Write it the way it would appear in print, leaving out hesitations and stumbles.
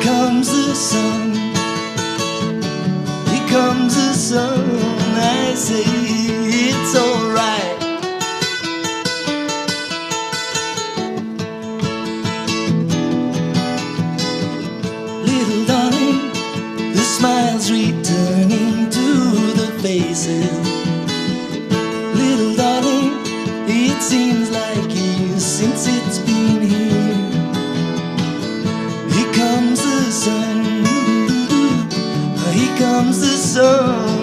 comes the sun, here comes the sun. I say it's alright. Little darling, the smiles returning to the faces. Little darling, it seems like years since it's been here. Here comes the sun, here comes the sun.